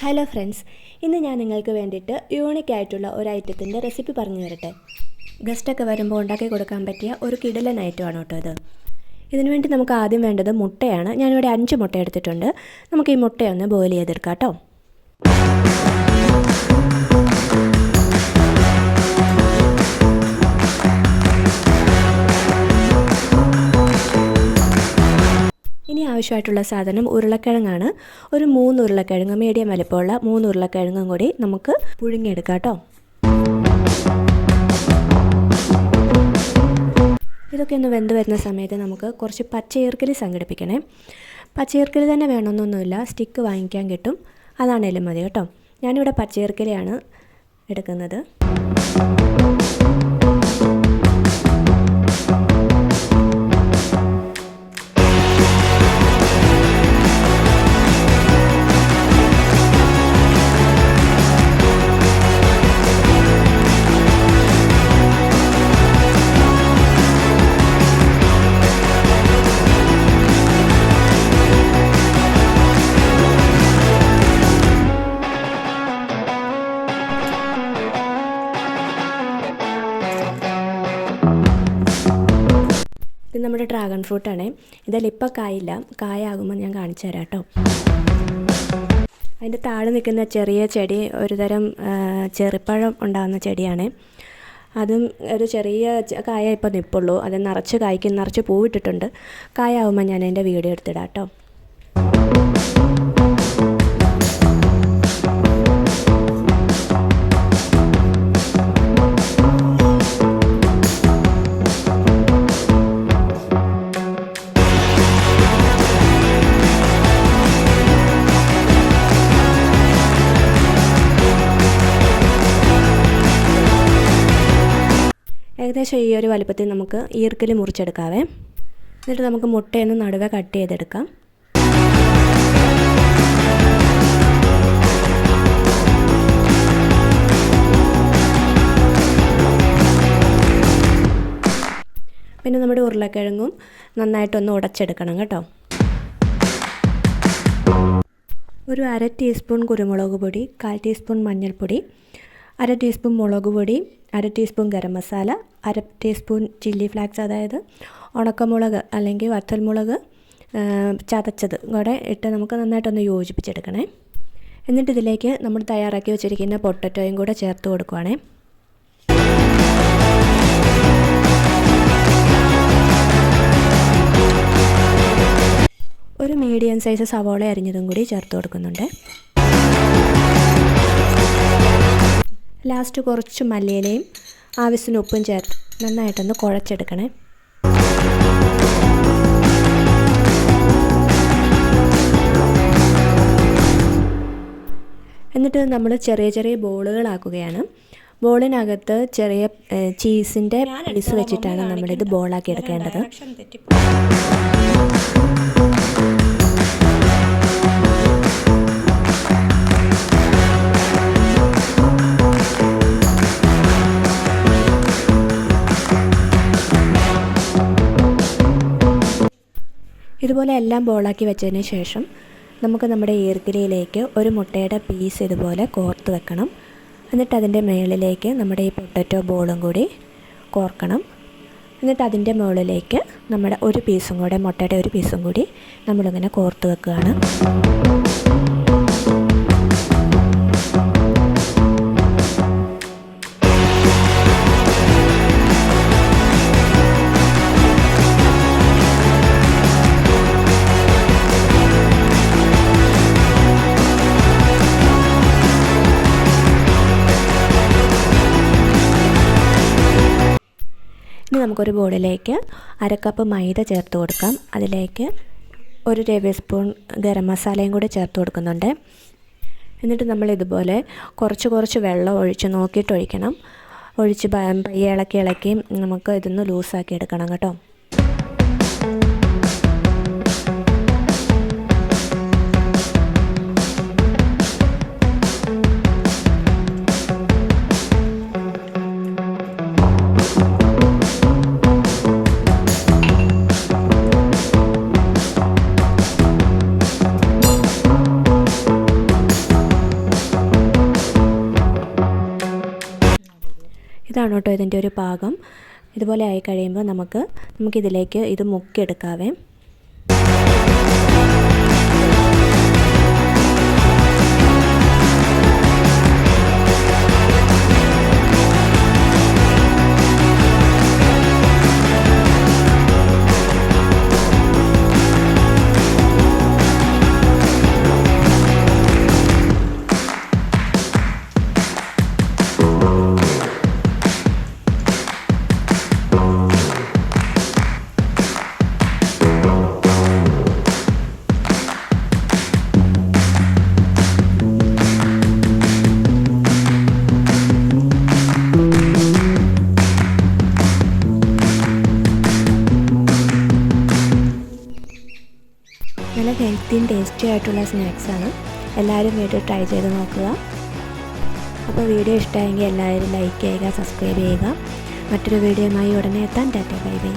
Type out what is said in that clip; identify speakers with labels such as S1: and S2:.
S1: Hello friends, ഇന്ന് ഞാൻ നിങ്ങൾക്ക് വേണ്ടിയിട്ട് യൂണിക്കായിട്ടുള്ള ഒരു ഐറ്റത്തിൻ്റെ റെസിപ്പി പറഞ്ഞു തരട്ടെ. ഗസ്റ്റൊക്കെ വരുമ്പോൾ ഉണ്ടാക്കി കൊടുക്കാൻ പറ്റിയ ഒരു കിടിലൻ ഐറ്റമാണ് കേട്ടോ ഇത്. ഇതിനു വേണ്ടി നമുക്ക് ആദ്യം വേണ്ടത് മുട്ടയാണ്. ഞാനിവിടെ 5 മുട്ട എടുത്തിട്ടുണ്ട്. നമുക്ക് ഈ മുട്ടയൊന്ന് ബോയിൽ ചെയ്തെടുക്കാം കേട്ടോ. ഇനി ആവശ്യമായിട്ടുള്ള സാധനം ഉരുളക്കിഴങ്ങാണ്. ഒരു 3 ഉരുളക്കിഴങ്ങ്, മീഡിയം വലിപ്പമുള്ള 3 ഉരുളക്കിഴങ്ങും കൂടി നമുക്ക് പുഴുങ്ങിയെടുക്കാം കേട്ടോ. ഇതൊക്കെ ഒന്ന് വെന്ത് വരുന്ന സമയത്ത് നമുക്ക് കുറച്ച് പച്ചയീർക്കലി സംഘടിപ്പിക്കണേ. പച്ചയീർക്കലി തന്നെ വേണമെന്നൊന്നുമില്ല, സ്റ്റിക്ക് വാങ്ങിക്കാൻ കിട്ടും, അതാണേലും മതി കേട്ടോ. ഞാനിവിടെ പച്ചയീർക്കലിയാണ് എടുക്കുന്നത്. ഇത് നമ്മുടെ ഡ്രാഗൺ ഫ്രൂട്ടാണ്. ഇതിൽ ഇപ്പോൾ കായില്ല, കായാകുമ്പോൾ ഞാൻ കാണിച്ചു തരാം കേട്ടോ. അതിൻ്റെ താഴെ നിൽക്കുന്ന ചെറിയ ചെടി ഒരു തരം ചെറുപ്പഴം ഉണ്ടാകുന്ന ചെടിയാണ്. അതും ഒരു ചെറിയ കായ ഇപ്പോൾ നിൽപ്പുള്ളൂ. അത് നിറച്ച് കായ്ക്കും, നിറച്ച് പൂവിട്ടിട്ടുണ്ട്. കായാകുമ്പോൾ ഞാൻ അതിൻ്റെ വീഡിയോ എടുത്തിടാം കേട്ടോ. ഏകദേശം ഈ ഒരു വലുപ്പത്തിൽ നമുക്ക് ഈർക്കൽ മുറിച്ചെടുക്കാവേ. എന്നിട്ട് നമുക്ക് മുട്ടയൊന്ന് നടുവെ കട്ട് ചെയ്തെടുക്കാം. പിന്നെ നമ്മുടെ ഉരുളക്കിഴങ്ങും നന്നായിട്ടൊന്ന് ഉടച്ചെടുക്കണം കേട്ടോ. ഒരു 1/2 ടീസ്പൂൺ കുരുമുളക് പൊടി, 1/4 ടീസ്പൂൺ മഞ്ഞൾപ്പൊടി, 1/2 ടീസ്പൂൺ മുളക് പൊടി, 1/2 teaspoon garam masala, 1/2 teaspoon chilli flakes, അതായത് ഉണക്കമുളക് അല്ലെങ്കിൽ വറ്റൽമുളക് ചതച്ചത് കൂടെ ഇട്ട് നമുക്ക് നന്നായിട്ടൊന്ന് യോജിപ്പിച്ചെടുക്കണേ. എന്നിട്ട് ഇതിലേക്ക് നമ്മൾ തയ്യാറാക്കി വെച്ചിരിക്കുന്ന പൊട്ടറ്റോയും കൂടെ ചേർത്ത് കൊടുക്കുവാണേ. ഒരു മീഡിയം സൈസ് സവോള അരിഞ്ഞതും കൂടി ചേർത്ത് കൊടുക്കുന്നുണ്ട്. ലാസ്റ്റ് കുറച്ച് മല്ലിയിലയും ആവശ്യത്തിന് ഉപ്പും ചേർത്ത് നന്നായിട്ടൊന്ന് കുഴച്ചെടുക്കണേ. എന്നിട്ട് നമ്മൾ ചെറിയ ചെറിയ ബോളുകളാക്കുകയാണ്. ബോളിനകത്ത് ചെറിയ ചീസിൻ്റെ പീസ് വെച്ചിട്ടാണ് നമ്മളിത് ബോളാക്കി എടുക്കേണ്ടത്. ഇതുപോലെ എല്ലാം ബോളാക്കി വെച്ചതിന് ശേഷം നമുക്ക് നമ്മുടെ ഈർക്കിലിയിലേക്ക് ഒരു മുട്ടയുടെ പീസ് ഇതുപോലെ കോർത്ത് വെക്കണം. എന്നിട്ട് അതിൻ്റെ മുകളിലേക്ക് നമ്മുടെ ഈ പൊട്ടറ്റോ ബോളും കൂടി കോർക്കണം. എന്നിട്ട് അതിൻ്റെ മുകളിലേക്ക് നമ്മുടെ ഒരു പീസും കൂടെ, മുട്ടയുടെ ഒരു പീസും കൂടി നമ്മളിങ്ങനെ കോർത്ത് വെക്കുകയാണ്. ഇനി നമുക്കൊരു ബോളിലേക്ക് 1/2 കപ്പ് മൈദ ചേർത്ത് കൊടുക്കാം. അതിലേക്ക് 1 ടേബിൾ സ്പൂൺ ഗരം മസാലയും കൂടി ചേർത്ത് കൊടുക്കുന്നുണ്ട്. എന്നിട്ട് നമ്മൾ ഇതുപോലെ കുറച്ച് വെള്ളം ഒഴിച്ച് നോക്കിയിട്ട് ഒഴിക്കണം. ഒഴിച്ച് പയ്യെ ഇളക്കി നമുക്ക് ഇതൊന്ന് ലൂസാക്കി എടുക്കണം കേട്ടോ. ഇതാണ് കേട്ടോ ഇതിൻ്റെ ഒരു പാകം. ഇതുപോലെ ആയി കഴിയുമ്പോൾ നമുക്കിതിലേക്ക് ഇത് മുക്കിയെടുക്കാവേ. നല്ല ഹെൽത്തിയും ടേസ്റ്റി ആയിട്ടുള്ള സ്നാക്സാണ്. എല്ലാവരും വീട്ടിൽ ട്രൈ ചെയ്ത് നോക്കുക. അപ്പോൾ വീഡിയോ ഇഷ്ടമായെങ്കിൽ എല്ലാവരും ലൈക്ക് ചെയ്യുക, സബ്സ്ക്രൈബ് ചെയ്യുക. മറ്റൊരു വീഡിയോയുമായി ഉടനെ എത്താൻ. Tata bye bye.